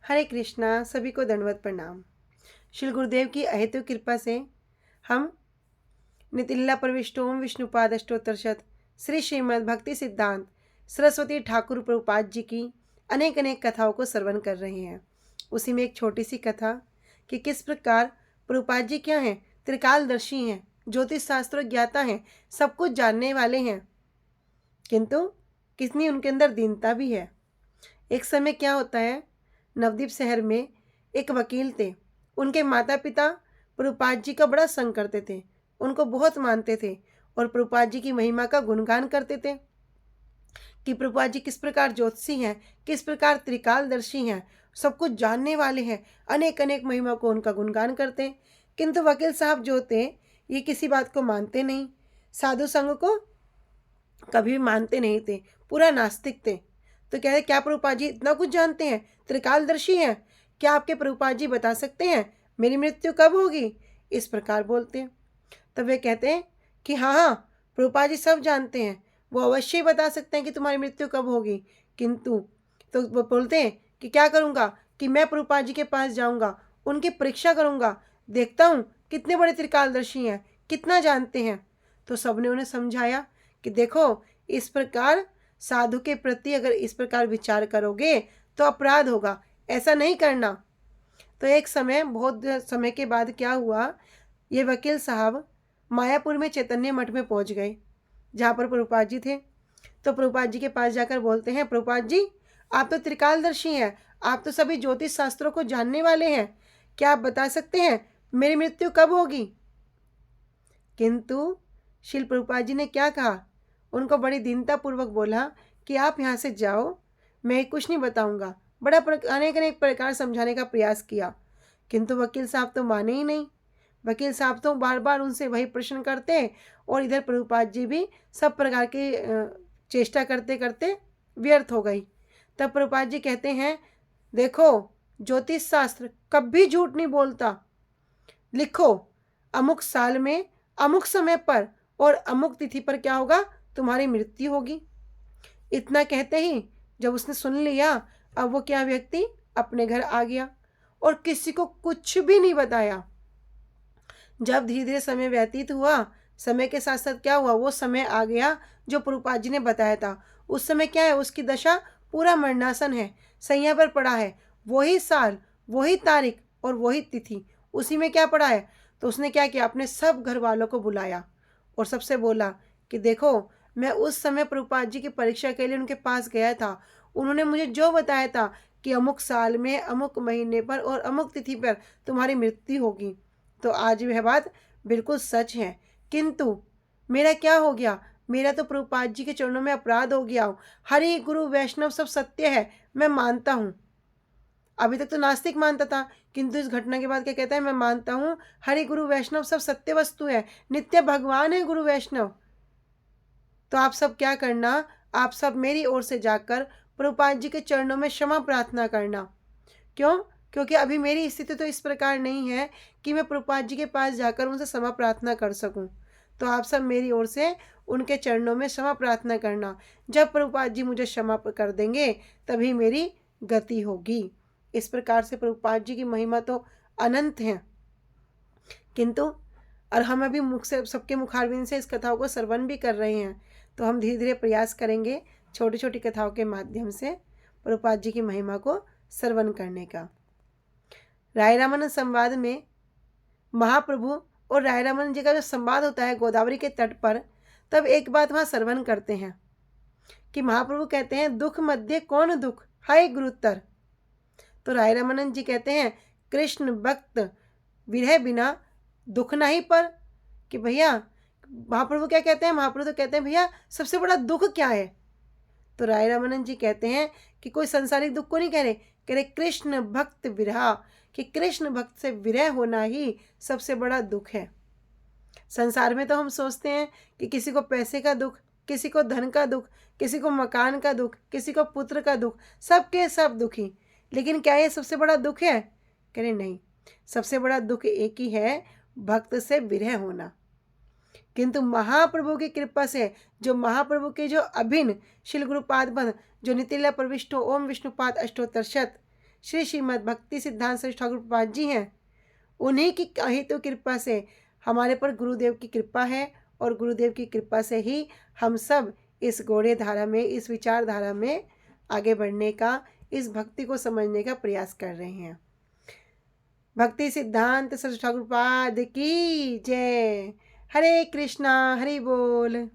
हरे कृष्णा। सभी को दंडवत प्रणाम। श्री गुरुदेव की अहेतु कृपा से हम नितिलीला प्रविष्टोम विष्णुपाद अष्टोत्तरशत श्री श्रीमद् भक्ति सिद्धांत सरस्वती ठाकुर प्रभुपाद जी की अनेक अनेक कथाओं को श्रवण कर रहे हैं। उसी में एक छोटी सी कथा कि किस प्रकार प्रभुपाद जी क्या हैं, त्रिकालदर्शी हैं, ज्योतिष शास्त्र ज्ञाता हैं, सब कुछ जानने वाले हैं, किंतु कितनी उनके अंदर दीनता भी है। एक समय क्या होता है, नवद्वीप शहर में एक वकील थे। उनके माता पिता प्रभुपाद जी का बड़ा संग करते थे, उनको बहुत मानते थे और प्रभुपाद जी की महिमा का गुणगान करते थे कि प्रभुपाद जी किस प्रकार ज्योतिषी हैं, किस प्रकार त्रिकालदर्शी हैं, सब कुछ जानने वाले हैं। अनेक अनेक महिमा को उनका गुणगान करते हैं। किंतु वकील साहब जो थे ये किसी बात को मानते नहीं, साधु संग को कभी भी मानते नहीं थे, पूरा नास्तिक थे। तो कह रहे, क्या प्रभुपाद जी इतना कुछ जानते हैं, त्रिकालदर्शी हैं, क्या आपके प्रभुपाद जी बता सकते हैं मेरी मृत्यु कब होगी? इस प्रकार बोलते हैं। तब वे कहते हैं कि हाँ हाँ, प्रभुपाद जी सब जानते हैं, वो अवश्य ही बता सकते हैं कि तुम्हारी मृत्यु कब होगी। किंतु तो वो बोलते हैं कि क्या करूँगा कि मैं प्रभुपाद जी के पास जाऊँगा, उनकी परीक्षा करूँगा, देखता हूँ कितने बड़े त्रिकालदर्शी हैं, कितना जानते हैं। तो सबने उन्हें समझाया कि देखो, इस प्रकार साधु के प्रति अगर इस प्रकार विचार करोगे तो अपराध होगा, ऐसा नहीं करना। तो एक समय, बहुत समय के बाद क्या हुआ, ये वकील साहब मायापुर में चैतन्य मठ में पहुंच गए, जहाँ पर प्रभुपाद जी थे। तो प्रभुपाद जी के पास जाकर बोलते हैं, प्रभुपाद जी आप तो त्रिकालदर्शी हैं, आप तो सभी ज्योतिष शास्त्रों को जानने वाले हैं, क्या आप बता सकते हैं मेरी मृत्यु कब होगी? किंतु शिल प्रभुपाद जी ने क्या कहा, उनको बड़ी दीनतापूर्वक बोला कि आप यहाँ से जाओ, मैं कुछ नहीं बताऊंगा। बड़ा अनेक अनेक प्रकार समझाने का प्रयास किया, किंतु वकील साहब तो माने ही नहीं। वकील साहब तो बार बार उनसे वही प्रश्न करते और इधर प्रभुपाद जी भी सब प्रकार की चेष्टा करते करते व्यर्थ हो गई। तब प्रभुपाद जी कहते हैं, देखो ज्योतिष शास्त्र कभी झूठ नहीं बोलता, लिखो अमुक साल में अमुक समय पर और अमुक तिथि पर क्या होगा, तुम्हारी मृत्यु होगी। इतना कहते ही जब उसने सुन लिया, अब वो क्या व्यक्ति अपने घर आ गया और किसी को कुछ भी नहीं बताया। जब धीरे धीरे समय व्यतीत हुआ, समय के साथ साथ क्या हुआ, वो समय आ गया जो प्रभुपाद जी ने बताया था। उस समय क्या है, उसकी दशा पूरा मरणासन है, सैया पर पड़ा है, वही साल, वही तारीख और वही तिथि, उसी में क्या पड़ा है। तो उसने क्या किया, अपने सब घर वालों को बुलाया और सबसे बोला कि देखो, मैं उस समय प्रभुपाद जी की परीक्षा के लिए उनके पास गया था, उन्होंने मुझे जो बताया था कि अमुक साल में अमुक महीने पर और अमुक तिथि पर तुम्हारी मृत्यु होगी, तो आज वह बात बिल्कुल सच है। किंतु मेरा क्या हो गया, मेरा तो प्रभुपाद जी के चरणों में अपराध हो गया। हरि गुरु वैष्णव सब सत्य है, मैं मानता हूँ। अभी तक तो नास्तिक मानता था, किंतु इस घटना के बाद क्या कहता है, मैं मानता हूँ हरि गुरु वैष्णव सब सत्य वस्तु है, नित्य भगवान है गुरु वैष्णव। तो आप सब क्या करना, आप सब मेरी ओर से जाकर प्रभुपाद जी के चरणों में क्षमा प्रार्थना करना। क्यों? क्योंकि अभी मेरी स्थिति तो इस प्रकार नहीं है कि मैं प्रभुपाद जी के पास जाकर उनसे क्षमा प्रार्थना कर सकूं। तो आप सब मेरी ओर से उनके चरणों में क्षमा प्रार्थना करना। जब प्रभुपाद जी मुझे क्षमा कर देंगे तभी मेरी गति होगी। इस प्रकार से प्रभुपाद जी की महिमा तो अनंत है, किंतु और हम अभी मुख से, सबके मुखारबिंद से इस कथाओं को श्रवण भी कर रहे हैं। तो हम धीरे धीरे प्रयास करेंगे छोटी छोटी कथाओं के माध्यम से प्रभुपाद जी की महिमा को श्रवण करने का। राय रामानंद संवाद में महाप्रभु और राय रामानंद जी का जो संवाद होता है गोदावरी के तट पर, तब एक बात वहाँ श्रवण करते हैं कि महाप्रभु कहते हैं, दुख मध्य कौन दुख, हाय गुरुतर। तो राय रामानंद जी कहते हैं, कृष्ण भक्त विरह बिना दुख नहीं पर। कि भैया, महाप्रभु क्या कहते हैं, महाप्रभु तो कहते हैं भैया सबसे बड़ा दुख क्या है। तो राय रामानंद जी कहते हैं कि कोई संसारिक दुख को नहीं कह रहे कृष्ण भक्त विरह, कि कृष्ण भक्त से विरह होना ही सबसे बड़ा दुख है। संसार में तो हम सोचते हैं कि किसी को पैसे का दुख, किसी को धन का दुख, किसी को मकान का दुख, किसी को पुत्र का दुख, सबके सब दुखी। लेकिन क्या ये सबसे बड़ा दुख है? कह रहे नहीं, सबसे बड़ा दुख एक ही है, भक्त से विरह होना। किंतु महाप्रभु की कृपा से, जो महाप्रभु के जो अभिन्न शिल गुरुपाद बंध, जो नितिलीला प्रविष्टो ओम विष्णुपाद अष्टोत्तरशत श्री श्रीमद् भक्ति सिद्धांत सरस्वती ठाकुर प्रभुपाद जी हैं। उन्हीं की अहेतु कृपा से हमारे पर गुरुदेव की कृपा है और गुरुदेव की कृपा से ही हम सब इस घोड़े धारा में, इस विचारधारा में आगे बढ़ने का, इस भक्ति को समझने का प्रयास कर रहे हैं। भक्ति सिद्धांत सरस्वती ठाकुर प्रभुपाद की जय। हरे कृष्णा, हरि बोल।